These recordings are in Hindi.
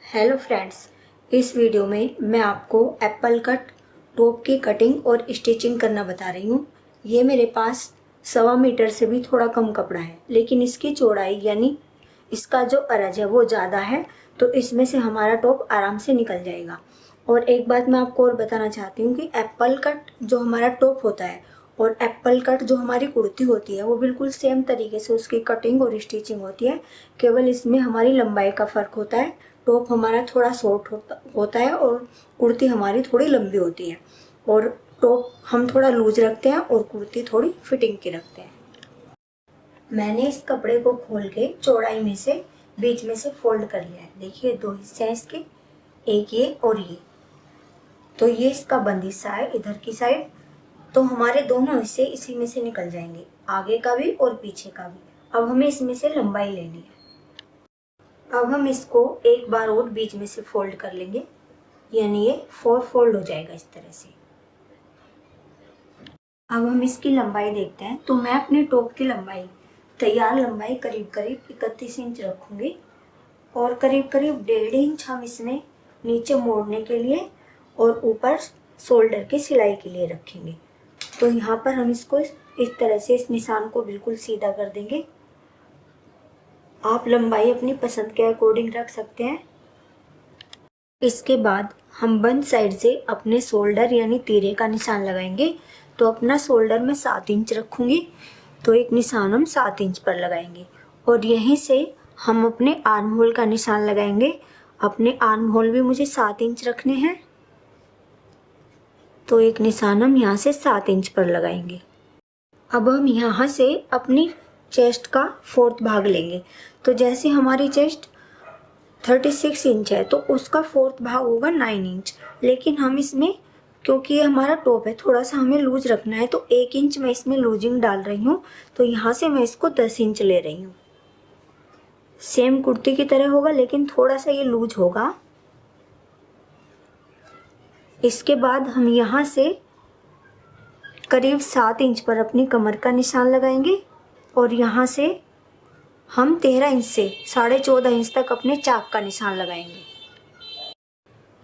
हेलो फ्रेंड्स, इस वीडियो में मैं आपको एप्पल कट टॉप की कटिंग और स्टिचिंग करना बता रही हूँ। ये मेरे पास 1.25 मीटर से भी थोड़ा कम कपड़ा है, लेकिन इसकी चौड़ाई यानी इसका जो अरज है वो ज़्यादा है, तो इसमें से हमारा टॉप आराम से निकल जाएगा। और एक बात मैं आपको और बताना चाहती हूँ कि एप्पल कट जो हमारा टॉप होता है और एप्पल कट जो हमारी कुर्ती होती है वो बिल्कुल सेम तरीके से उसकी कटिंग और स्टिचिंग होती है। केवल इसमें हमारी लंबाई का फ़र्क होता है। टॉप हमारा थोड़ा शॉर्ट होता है और कुर्ती हमारी थोड़ी लंबी होती है। और टॉप हम थोड़ा लूज रखते हैं और कुर्ती थोड़ी फिटिंग की रखते हैं। मैंने इस कपड़े को खोल के चौड़ाई में से बीच में से फोल्ड कर लिया है। देखिए 2 हिस्से हैं इसके, एक ये और ये। तो ये इसका बंद हिस्सा है इधर की साइड। तो हमारे दोनों हिस्से इसी में से निकल जाएंगे, आगे का भी और पीछे का भी। अब हमें इसमें से लंबाई लेनी है। अब हम इसको एक बार और बीच में से फोल्ड कर लेंगे, यानी ये 4 फोल्ड हो जाएगा इस तरह से। अब हम इसकी लंबाई देखते हैं। तो मैं अपने टॉप की लंबाई, तैयार लंबाई करीब करीब 31 इंच रखूंगी और करीब करीब 1.5 इंच हम इसमें नीचे मोड़ने के लिए और ऊपर शोल्डर की सिलाई के लिए रखेंगे। तो यहाँ पर हम इसको इस तरह से इस निशान को बिल्कुल सीधा कर देंगे। आप लंबाई अपनी पसंद के अकॉर्डिंग रख सकते हैं। इसके बाद हम बंद साइड से अपने शोल्डर यानी तीरे का निशान लगाएंगे। तो अपना शोल्डर मैं 7 इंच रखूंगी, तो एक निशान हम 7 इंच पर लगाएंगे और यहीं से हम अपने आर्म होल का निशान लगाएंगे। अपने आर्म होल भी मुझे 7 इंच रखने हैं, तो एक निशान हम यहाँ से 7 इंच पर लगाएंगे। अब हम यहाँ से अपनी चेस्ट का 4th भाग लेंगे। तो जैसे हमारी चेस्ट 36 इंच है तो उसका 4th भाग होगा 9 इंच। लेकिन हम इसमें, क्योंकि ये हमारा टॉप है, थोड़ा सा हमें लूज रखना है, तो 1 इंच मैं इसमें लूजिंग डाल रही हूँ। तो यहाँ से मैं इसको 10 इंच ले रही हूँ। सेम कुर्ती की तरह होगा लेकिन थोड़ा सा ये लूज होगा। इसके बाद हम यहाँ से करीब 7 इंच पर अपनी कमर का निशान लगाएंगे और यहाँ से हम 13 इंच से 14.5 इंच तक अपने चाक का निशान लगाएंगे।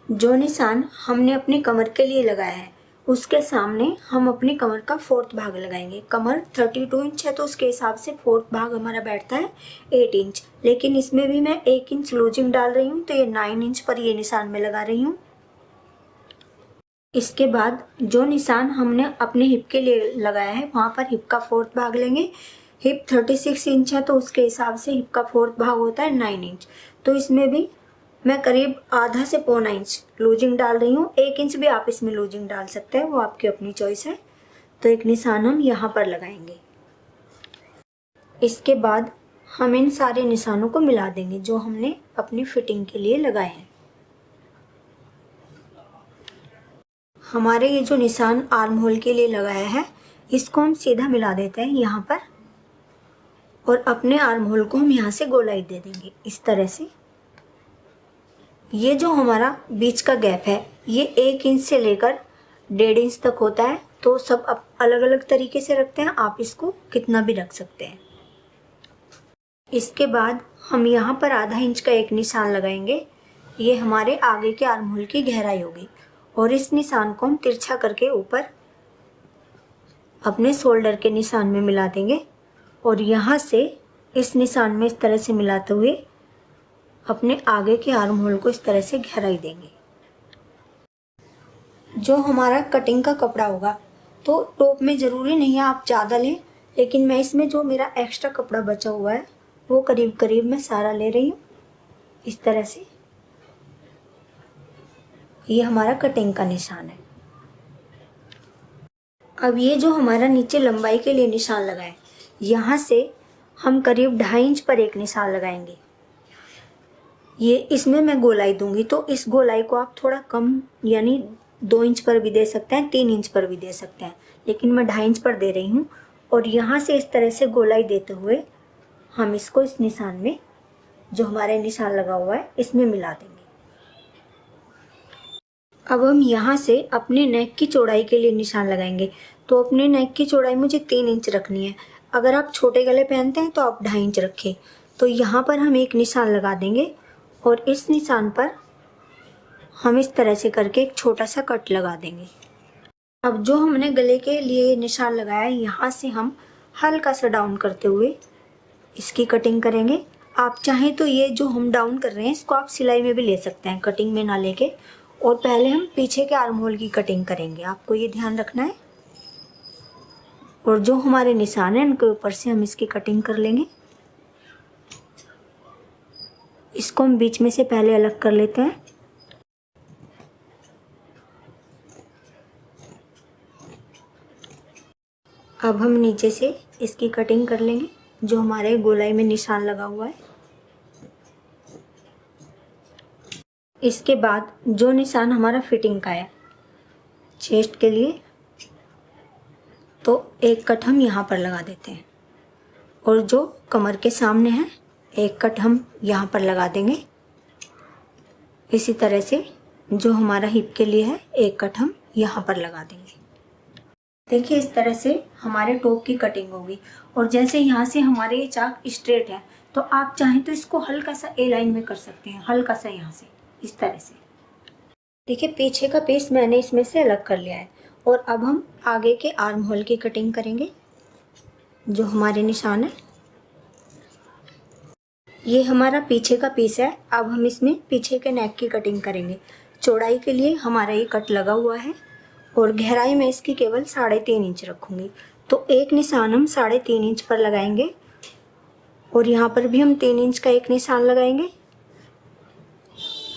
जो निशान हमने अपनी कमर के लिए लगाया है उसके सामने हम अपनी कमर का 4th भाग लगाएंगे। कमर 32 इंच है तो उसके हिसाब से 4th भाग हमारा बैठता है 8 इंच। लेकिन इसमें भी मैं 1 इंच लूजिंग डाल रही हूँ, तो ये 9 इंच पर ये निशान में लगा रही हूँ। इसके बाद जो निशान हमने अपने हिप के लिए लगाया है वहाँ पर हिप का 4th भाग लेंगे। हिप 36 इंच है तो उसके हिसाब से हिप का 4th भाग होता है 9 इंच। तो इसमें भी मैं करीब आधा से पौना इंच लूजिंग डाल रही हूँ। 1 इंच भी आप इसमें लूजिंग डाल सकते हैं, वो आपकी अपनी चॉइस है। तो एक निशान हम यहाँ पर लगाएंगे। इसके बाद हम इन सारे निशानों को मिला देंगे जो हमने अपनी फिटिंग के लिए लगाए हैं। हमारे ये जो निशान आर्म होल के लिए लगाया है इसको हम सीधा मिला देते हैं यहाँ पर, और अपने आर्म होल को हम यहाँ से गोलाई दे देंगे इस तरह से। ये जो हमारा बीच का गैप है ये 1 इंच से लेकर 1.5 इंच तक होता है। तो सब अलग अलग तरीके से रखते हैं, आप इसको कितना भी रख सकते हैं। इसके बाद हम यहाँ पर आधा इंच का एक निशान लगाएंगे। ये हमारे आगे के आर्म होल की गहराई होगी और इस निशान को हम तिरछा करके ऊपर अपने शोल्डर के निशान में मिला देंगे और यहाँ से इस निशान में इस तरह से मिलाते हुए अपने आगे के आर्म होल को इस तरह से गहराई देंगे। जो हमारा कटिंग का कपड़ा होगा तो टॉप में ज़रूरी नहीं है आप ज़्यादा लें, लेकिन मैं इसमें जो मेरा एक्स्ट्रा कपड़ा बचा हुआ है वो करीब करीब मैं सारा ले रही हूँ इस तरह से। ये हमारा कटिंग का निशान है। अब ये जो हमारा नीचे लंबाई के लिए निशान लगा है यहाँ से हम करीब 2.5 इंच पर एक निशान लगाएंगे। ये इसमें मैं गोलाई दूंगी, तो इस गोलाई को आप थोड़ा कम यानी 2 इंच पर भी दे सकते हैं, 3 इंच पर भी दे सकते हैं, लेकिन मैं 2.5 इंच पर दे रही हूँ। और यहाँ से इस तरह से गोलाई देते हुए हम इसको इस निशान में, जो हमारे निशान लगा हुआ है, इसमें मिला देंगे। अब हम यहाँ से अपने नेक की चौड़ाई के लिए निशान लगाएंगे। तो अपने नेक की चौड़ाई मुझे 3 इंच रखनी है। अगर आप छोटे गले पहनते हैं तो आप 2.5 इंच रखें। तो यहाँ पर हम एक निशान लगा देंगे और इस निशान पर हम इस तरह से करके एक छोटा सा कट लगा देंगे। अब जो हमने गले के लिए निशान लगाया है, यहाँ से हम हल्का सा डाउन करते हुए इसकी कटिंग करेंगे। आप चाहें तो ये जो हम डाउन कर रहे हैं इसको आप सिलाई में भी ले सकते हैं, कटिंग में ना लेके। और पहले हम पीछे के आर्म होल की कटिंग करेंगे, आपको ये ध्यान रखना है। और जो हमारे निशान हैं उनके ऊपर से हम इसकी कटिंग कर लेंगे। इसको हम बीच में से पहले अलग कर लेते हैं। अब हम नीचे से इसकी कटिंग कर लेंगे, जो हमारे गोलाई में निशान लगा हुआ है। इसके बाद जो निशान हमारा फिटिंग का है चेस्ट के लिए, तो एक कट हम यहाँ पर लगा देते हैं। और जो कमर के सामने है एक कट हम यहाँ पर लगा देंगे। इसी तरह से जो हमारा हिप के लिए है एक कट हम यहाँ पर लगा देंगे। देखिए इस तरह से हमारे टॉप की कटिंग होगी। और जैसे यहाँ से हमारे ये चाक स्ट्रेट है, तो आप चाहें तो इसको हल्का सा ए लाइन में कर सकते हैं, हल्का सा यहाँ से इस तरह से। देखिए पीछे का पीस मैंने इसमें से अलग कर लिया है। और अब हम आगे के आर्म होल की कटिंग करेंगे। जो हमारे निशान है, ये हमारा पीछे का पीस है। अब हम इसमें पीछे के नेक की कटिंग करेंगे। चौड़ाई के लिए हमारा ये कट लगा हुआ है और गहराई में इसकी केवल 3.5 इंच रखूँगी। तो एक निशान हम 3.5 इंच पर लगाएंगे और यहाँ पर भी हम 3 इंच का एक निशान लगाएंगे।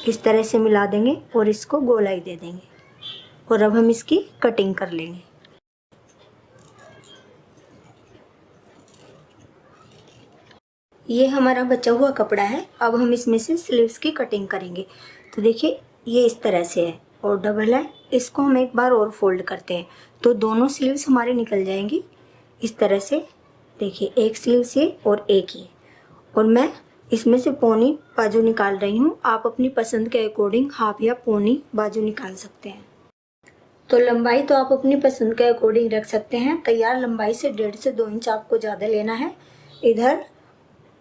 इस तरह से मिला देंगे और इसको गोलाई दे देंगे। और अब हम इसकी कटिंग कर लेंगे। ये हमारा बचा हुआ कपड़ा है। अब हम इसमें से स्लीव्स की कटिंग करेंगे। तो देखिए ये इस तरह से है और डबल है। इसको हम एक बार और फोल्ड करते हैं तो दोनों स्लीव्स हमारी निकल जाएंगी इस तरह से। देखिए एक स्लीव से और एक ही। और मैं इसमें से पौनी बाजू निकाल रही हूँ। आप अपनी पसंद के अकॉर्डिंग हाफ या पौनी बाजू निकाल सकते हैं। तो लंबाई तो आप अपनी पसंद के अकॉर्डिंग रख सकते हैं। तैयार लंबाई से 1.5 से 2 इंच आपको ज़्यादा लेना है इधर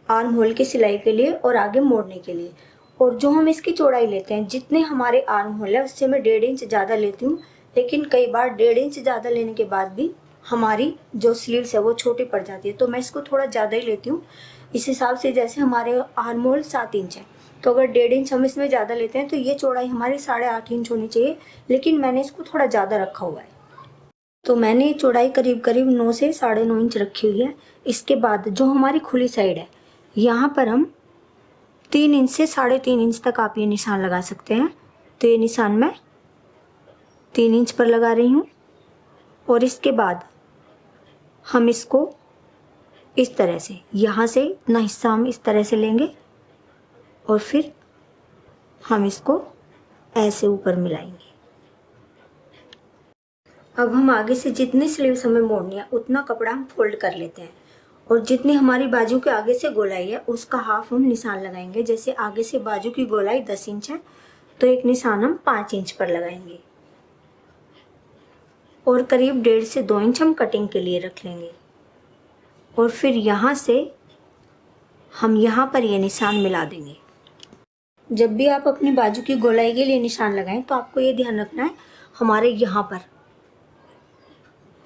आर्म होल की सिलाई के लिए और आगे मोड़ने के लिए। और जो हम इसकी चौड़ाई लेते हैं, जितने हमारे आर्म होल है उससे मैं 1.5 इंच ज़्यादा लेती हूँ। लेकिन कई बार 1.5 इंच ज़्यादा लेने के बाद भी हमारी जो स्लीव्स है वो छोटी पड़ जाती है, तो मैं इसको थोड़ा ज़्यादा ही लेती हूँ। इस हिसाब से जैसे हमारे आर्म होल 7 इंच है, तो अगर 1.5 इंच हम इसमें ज़्यादा लेते हैं तो ये चौड़ाई हमारी 8.5 इंच होनी चाहिए। लेकिन मैंने इसको थोड़ा ज़्यादा रखा हुआ है, तो मैंने चौड़ाई करीब करीब 9 से 9.5 इंच रखी हुई है। इसके बाद जो हमारी खुली साइड है, यहाँ पर हम 3 इंच से 3.5 इंच तक आप ये निशान लगा सकते हैं। तो ये निशान मैं 3 इंच पर लगा रही हूँ। और इसके बाद हम इसको इस तरह से, यहाँ से इतना हिस्सा हम इस तरह से लेंगे और फिर हम इसको ऐसे ऊपर मिलाएंगे। अब हम आगे से जितनी स्लीव्स हमें मोड़नी है उतना कपड़ा हम फोल्ड कर लेते हैं। और जितनी हमारी बाजू के आगे से गोलाई है उसका हाफ हम निशान लगाएंगे। जैसे आगे से बाजू की गोलाई 10 इंच है, तो एक निशान हम 5 इंच पर लगाएंगे। और करीब 1.5 से 2 इंच हम कटिंग के लिए रख लेंगे। और फिर यहाँ से हम यहाँ पर ये निशान मिला देंगे। जब भी आप अपनी बाजू की गोलाई के लिए निशान लगाएं तो आपको ये ध्यान रखना है हमारे यहाँ पर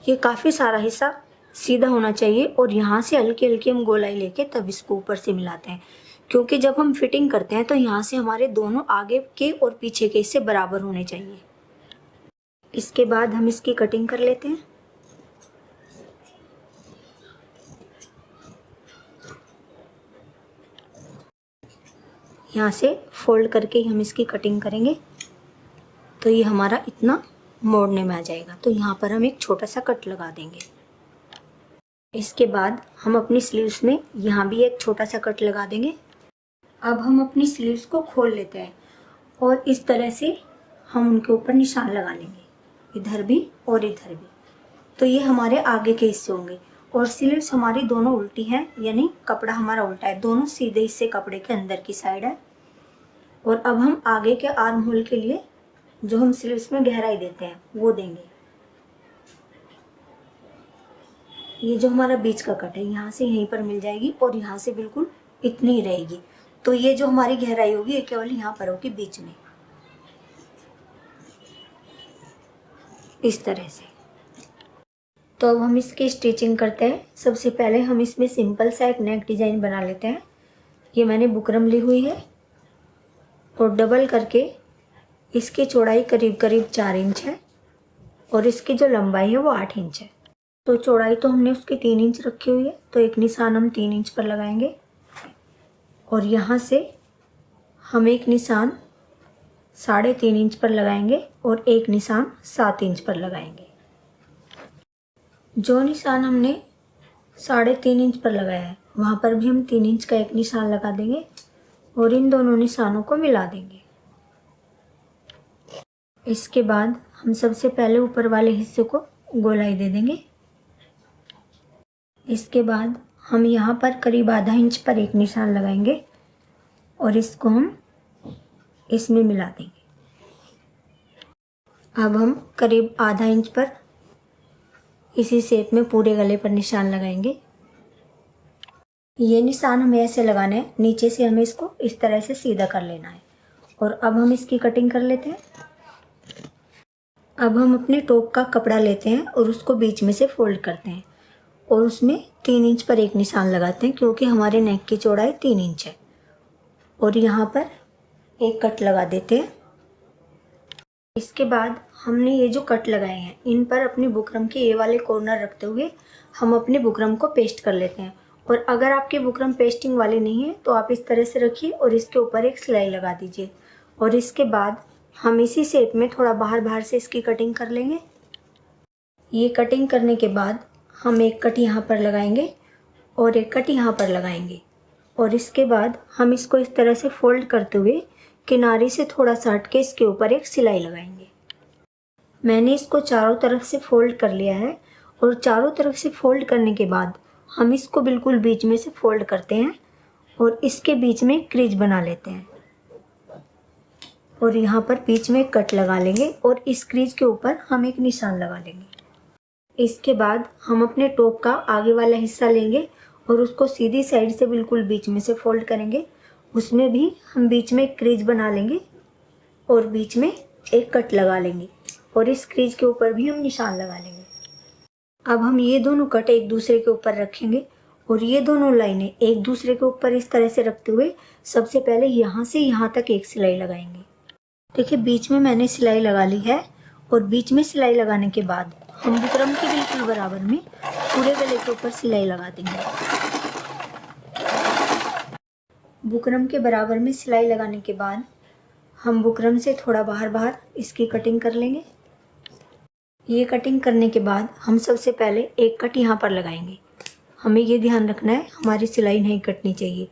ये काफ़ी सारा हिस्सा सीधा होना चाहिए। और यहाँ से हल्की हल्की हम गोलाई लेके तब इसको ऊपर से मिलाते हैं, क्योंकि जब हम फिटिंग करते हैं तो यहाँ से हमारे दोनों आगे के और पीछे के हिस्से बराबर होने चाहिए। इसके बाद हम इसकी कटिंग कर लेते हैं। यहाँ से फोल्ड करके ही हम इसकी कटिंग करेंगे तो ये हमारा इतना मोड़ने में आ जाएगा। तो यहाँ पर हम एक छोटा सा कट लगा देंगे। इसके बाद हम अपनी स्लीव्स में यहाँ भी एक छोटा सा कट लगा देंगे। अब हम अपनी स्लीव्स को खोल लेते हैं और इस तरह से हम उनके ऊपर निशान लगा लेंगे, इधर भी और इधर भी। तो ये हमारे आगे के हिस्से होंगे। और स्लीव्स हमारी दोनों उल्टी हैं, यानी कपड़ा हमारा उल्टा है, दोनों सीधे हिस्से कपड़े के अंदर की साइड है। और अब हम आगे के आर्म होल के लिए जो हम स्लीव्स में गहराई देते हैं वो देंगे। ये जो हमारा बीच का कट है यहाँ से यहीं पर मिल जाएगी और यहाँ से बिल्कुल इतनी ही रहेगी। तो ये जो हमारी गहराई होगी ये केवल यहाँ पर होगी बीच में, इस तरह से। तो अब हम इसकी स्टिचिंग करते हैं। सबसे पहले हम इसमें सिंपल सा एक नेक डिज़ाइन बना लेते हैं। ये मैंने बुकरम ली हुई है और डबल करके इसकी चौड़ाई करीब करीब 4 इंच है और इसकी जो लंबाई है वो 8 इंच है। तो चौड़ाई तो हमने उसकी 3 इंच रखी हुई है, तो एक निशान हम 3 इंच पर लगाएंगे और यहाँ से हम एक निशान 3.5 इंच पर लगाएंगे और एक निशान 7 इंच पर लगाएंगे। जो निशान हमने 3.5 इंच पर लगाया है वहाँ पर भी हम 3 इंच का एक निशान लगा देंगे और इन दोनों निशानों को मिला देंगे। इसके बाद हम सबसे पहले ऊपर वाले हिस्से को गोलाई दे देंगे। इसके बाद हम यहाँ पर करीब आधा इंच पर एक निशान लगाएंगे और इसको हम इसमें मिला देंगे। अब हम करीब आधा इंच पर इसी शेप में पूरे गले पर निशान लगाएंगे। ये निशान हमें ऐसे लगाना है, नीचे से हमें इसको इस तरह से सीधा कर लेना है। और अब हम इसकी कटिंग कर लेते हैं। अब हम अपने टॉप का कपड़ा लेते हैं और उसको बीच में से फोल्ड करते हैं और उसमें 3 इंच पर एक निशान लगाते हैं, क्योंकि हमारे नेक की चौड़ाई 3 इंच है। और यहाँ पर एक कट लगा देते हैं। इसके बाद हमने ये जो कट लगाए हैं इन पर अपनी बुकरम के ये वाले कॉर्नर रखते हुए हम अपने बुकरम को पेस्ट कर लेते हैं। और अगर आपकी बुकरम पेस्टिंग वाली नहीं है तो आप इस तरह से रखिए और इसके ऊपर एक सिलाई लगा दीजिए। और इसके बाद हम इसी शेप में थोड़ा बाहर से इसकी कटिंग कर लेंगे। ये कटिंग करने के बाद हम एक कट यहाँ पर लगाएंगे और एक कट यहाँ पर लगाएंगे और इसके बाद हम इसको इस तरह से फोल्ड करते हुए किनारे से थोड़ा सा हट के इसके ऊपर एक सिलाई लगाएंगे। मैंने इसको चारों तरफ से फोल्ड कर लिया है और चारों तरफ से फोल्ड करने के बाद हम इसको बिल्कुल बीच में से फोल्ड करते हैं और इसके बीच में क्रीज बना लेते हैं और यहाँ पर बीच में कट लगा लेंगे और इस क्रीज के ऊपर हम एक निशान लगा लेंगे। इसके बाद हम अपने टॉप का आगे वाला हिस्सा लेंगे और उसको सीधी साइड से बिल्कुल बीच में से फोल्ड करेंगे। उसमें भी हम बीच में एक क्रीज बना लेंगे और बीच में एक कट लगा लेंगे और इस क्रीज के ऊपर भी हम निशान लगा लेंगे। अब हम ये दोनों कट एक दूसरे के ऊपर रखेंगे और ये दोनों लाइनें एक दूसरे के ऊपर इस तरह से रखते हुए सबसे पहले यहाँ से यहाँ तक एक सिलाई लगाएंगे। देखिए बीच में मैंने सिलाई लगा ली है और बीच में सिलाई लगाने के बाद हम बुकरम के बिल्कुल बराबर में पूरे गले के ऊपर सिलाई लगा देंगे। बुकरम के बराबर में सिलाई लगाने के बाद हम बुकरम से थोड़ा बाहर इसकी कटिंग कर लेंगे। ये कटिंग करने के बाद हम सबसे पहले एक कट यहाँ पर लगाएंगे। हमें ये ध्यान रखना है हमारी सिलाई नहीं कटनी चाहिए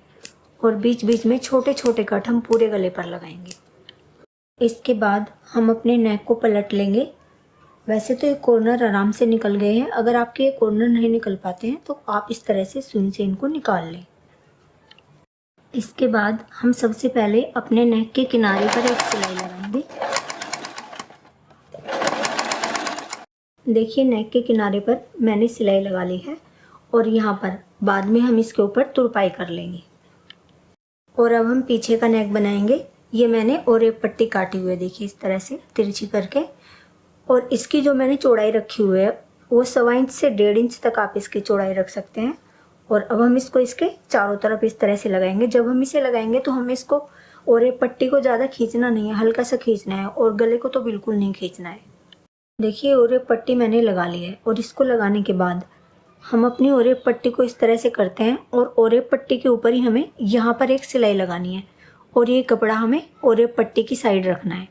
और बीच बीच में छोटे छोटे कट हम पूरे गले पर लगाएंगे। इसके बाद हम अपने नेक को पलट लेंगे। वैसे तो ये कॉर्नर आराम से निकल गए हैं, अगर आपके ये कॉर्नर नहीं निकल पाते हैं तो आप इस तरह से सुई से इनको निकाल लें। इसके बाद हम सबसे पहले अपने नेक के किनारे पर एक सिलाई लगाएंगे। देखिए नेक के किनारे पर मैंने सिलाई लगा ली है और यहाँ पर बाद में हम इसके ऊपर तुरपाई कर लेंगे। और अब हम पीछे का नेक बनाएंगे। ये मैंने और एक पट्टी काटी हुई है, देखिए इस तरह से तिरछी करके। और इसकी जो मैंने चौड़ाई रखी हुई है वो 1.25 इंच से 1.5 इंच तक आप इसकी चौड़ाई रख सकते हैं। और अब हम इसको इसके चारों तरफ इस तरह से लगाएंगे। जब हम इसे लगाएंगे तो हमें इसको और एक पट्टी को ज़्यादा खींचना नहीं है, हल्का सा खींचना है और गले को तो बिल्कुल नहीं खींचना है। देखिए और एक पट्टी मैंने लगा ली है और इसको लगाने के बाद हम अपनी और एक पट्टी को इस तरह से करते हैं और एक पट्टी के ऊपर ही हमें यहाँ पर एक सिलाई लगानी है और ये कपड़ा हमें और एक पट्टी की साइड रखना है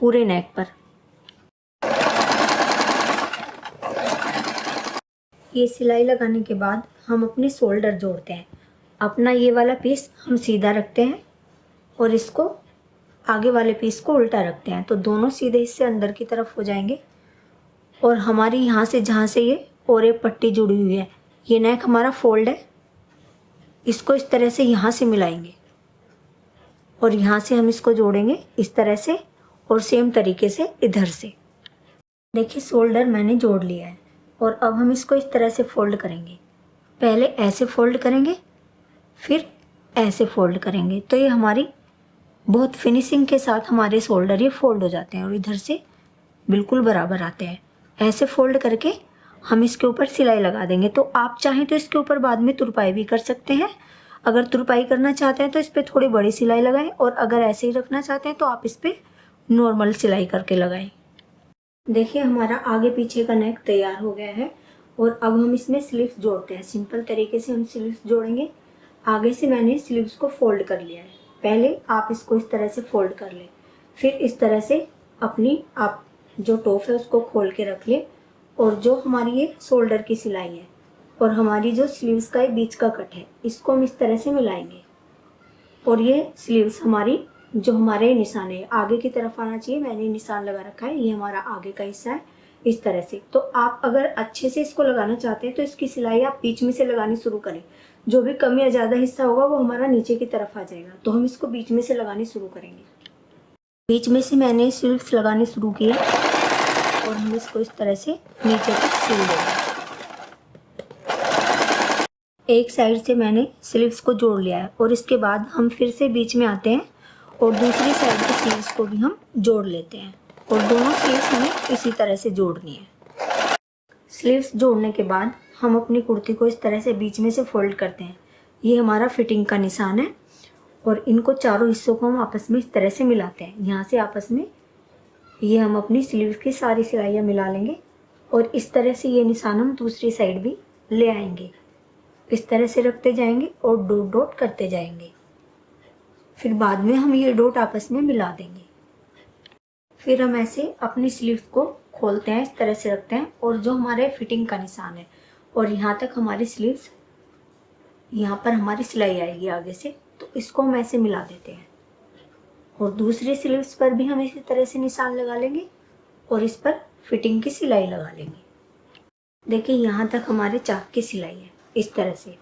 पूरे नेक पर। ये सिलाई लगाने के बाद हम अपने शोल्डर जोड़ते हैं। अपना ये वाला पीस हम सीधा रखते हैं और इसको आगे वाले पीस को उल्टा रखते हैं, तो दोनों सीधे इससे अंदर की तरफ हो जाएंगे। और हमारी यहाँ से जहाँ से ये और एक पट्टी जुड़ी हुई है, ये नेक हमारा फोल्ड है, इसको इस तरह से यहाँ से मिलाएंगे और यहाँ से हम इसको जोड़ेंगे इस तरह से और सेम तरीके से इधर से। देखिए शोल्डर मैंने जोड़ लिया है और अब हम इसको इस तरह से फोल्ड करेंगे। पहले ऐसे फोल्ड करेंगे, फिर ऐसे फोल्ड करेंगे तो ये हमारी बहुत फिनिशिंग के साथ हमारे शोल्डर ये फोल्ड हो जाते हैं और इधर से बिल्कुल बराबर आते हैं। ऐसे फोल्ड करके हम इसके ऊपर सिलाई लगा देंगे। तो आप चाहें तो इसके ऊपर बाद में तुरपाई भी कर सकते हैं। अगर तुरपाई करना चाहते हैं तो इस पर थोड़ी बड़ी सिलाई लगाएं, और अगर ऐसे ही रखना चाहते हैं तो आप इस पर नॉर्मल सिलाई करके लगाएं। देखिए हमारा आगे पीछे का नेक तैयार हो गया है और अब हम इसमें स्लीव्स जोड़ते हैं। सिंपल तरीके से हम स्लीव्स जोड़ेंगे। आगे से मैंने स्लीव्स को फोल्ड कर लिया है। पहले आप इसको इस तरह से फोल्ड कर लें, फिर इस तरह से अपनी आप जो टॉप है उसको खोल के रख लें, और जो हमारी ये शोल्डर की सिलाई है और हमारी जो स्लीव्स का बीच का कट है इसको हम इस तरह से मिलाएंगे। और ये स्लीव्स हमारी जो हमारे निशान है आगे की तरफ आना चाहिए। मैंने निशान लगा रखा है, ये हमारा आगे का हिस्सा है इस तरह से। तो आप अगर अच्छे से इसको लगाना चाहते हैं तो इसकी सिलाई आप बीच में से लगानी शुरू करें। जो भी कम या ज़्यादा हिस्सा होगा वो हमारा नीचे की तरफ आ जाएगा। तो हम इसको बीच में से लगानी शुरू करेंगे। बीच में से मैंने स्लीव्स लगाने शुरू किए और हम इसको इस तरह से नीचे तक सिल देंगे। एक साइड से मैंने स्लीव्स को जोड़ लिया है और इसके बाद हम फिर से बीच में आते हैं और दूसरी साइड की स्लीव्स को भी हम जोड़ लेते हैं, और दोनों स्लीव्स हमें इसी तरह से जोड़नी है। स्लीव्स जोड़ने के बाद हम अपनी कुर्ती को इस तरह से बीच में से फोल्ड करते हैं। ये हमारा फिटिंग का निशान है और इनको चारों हिस्सों को हम आपस में इस तरह से मिलाते हैं। यहाँ से आपस में ये हम अपनी स्लीव्स की सारी सिलाइयाँ मिला लेंगे और इस तरह से ये निशान हम दूसरी साइड भी ले आएंगे। इस तरह से रखते जाएंगे और डॉट डॉट करते जाएंगे। फिर बाद में हम ये डॉट आपस में मिला देंगे। फिर हम ऐसे अपनी स्लीव्स को खोलते हैं, इस तरह से रखते हैं, और जो हमारे फिटिंग का निशान है और यहाँ तक हमारी स्लीव्स, यहाँ पर हमारी सिलाई आएगी आगे से, तो इसको हम ऐसे मिला देते हैं। और दूसरी स्लीव्स पर भी हम इसी तरह से निशान लगा लेंगे और इस पर फिटिंग की सिलाई लगा लेंगे। देखिए यहाँ तक हमारे चाक की सिलाई है इस तरह से।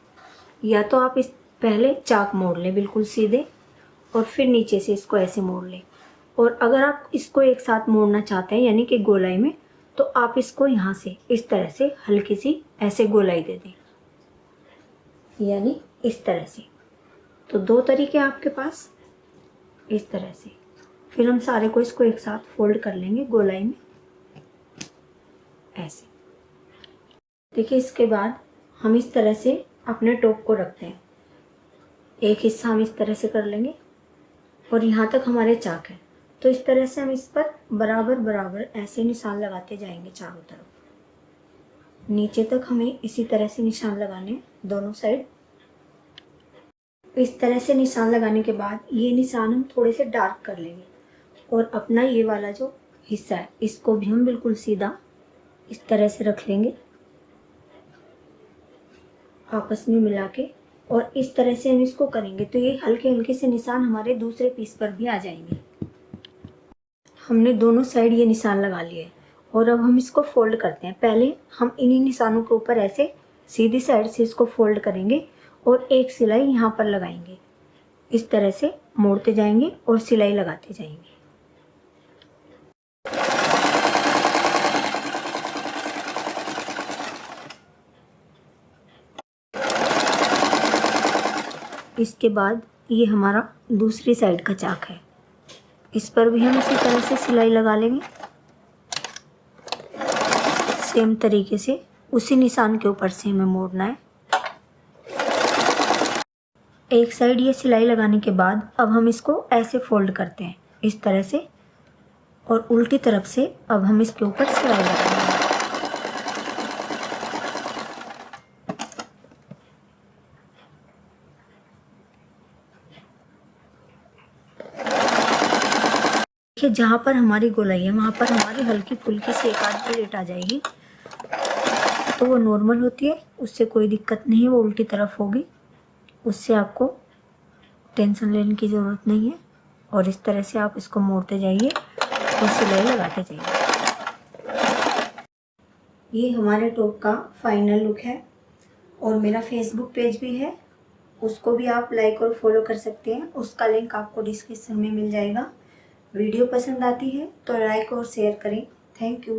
या तो आप इस पहले चाक मोड़ लें बिल्कुल सीधे और फिर नीचे से इसको ऐसे मोड़ लें, और अगर आप इसको एक साथ मोड़ना चाहते हैं यानी कि गोलाई में, तो आप इसको यहाँ से इस तरह से हल्की सी ऐसे गोलाई दे दें, यानी इस तरह से। तो दो तरीके आपके पास, इस तरह से। फिर हम सारे को इसको एक साथ फोल्ड कर लेंगे गोलाई में ऐसे। देखिए इसके बाद हम इस तरह से अपने टॉप को रखते हैं। एक हिस्सा हम इस तरह से कर लेंगे और यहाँ तक हमारे चाक है, तो इस तरह से हम इस पर बराबर बराबर ऐसे निशान लगाते जाएंगे चारों तरफ। नीचे तक हमें इसी तरह से निशान लगाने हैं दोनों साइड। इस तरह से निशान लगाने के बाद ये निशान हम थोड़े से डार्क कर लेंगे और अपना ये वाला जो हिस्सा है इसको भी हम बिल्कुल सीधा इस तरह से रख लेंगे आपस में मिला के, और इस तरह से हम इसको करेंगे तो ये हल्के हल्के से निशान हमारे दूसरे पीस पर भी आ जाएंगे। हमने दोनों साइड ये निशान लगा लिए और अब हम इसको फोल्ड करते हैं। पहले हम इन्हीं निशानों के ऊपर ऐसे सीधी साइड से इसको फोल्ड करेंगे और एक सिलाई यहाँ पर लगाएंगे। इस तरह से मोड़ते जाएंगे और सिलाई लगाते जाएंगे। इसके बाद ये हमारा दूसरी साइड का चाक है, इस पर भी हम इसी तरह से सिलाई लगा लेंगे। सेम तरीके से उसी निशान के ऊपर से हमें मोड़ना है। एक साइड ये सिलाई लगाने के बाद अब हम इसको ऐसे फोल्ड करते हैं इस तरह से, और उल्टी तरफ से अब हम इसके ऊपर सिलाई लगाएंगे। जहाँ पर हमारी गोलाई है वहाँ पर हमारी हल्की फुल्की सी एक आध प्लेट आ जाएगी, तो वो नॉर्मल होती है, उससे कोई दिक्कत नहीं है। वो उल्टी तरफ होगी, उससे आपको टेंशन लेने की ज़रूरत नहीं है। और इस तरह से आप इसको मोड़ते जाइए और सिलाई लगाते जाइए। ये हमारे टॉप का फाइनल लुक है और मेरा फेसबुक पेज भी है, उसको भी आप लाइक और फॉलो कर सकते हैं। उसका लिंक आपको डिस्क्रिप्शन में मिल जाएगा। वीडियो पसंद आती है तो लाइक और शेयर करें। Thank you.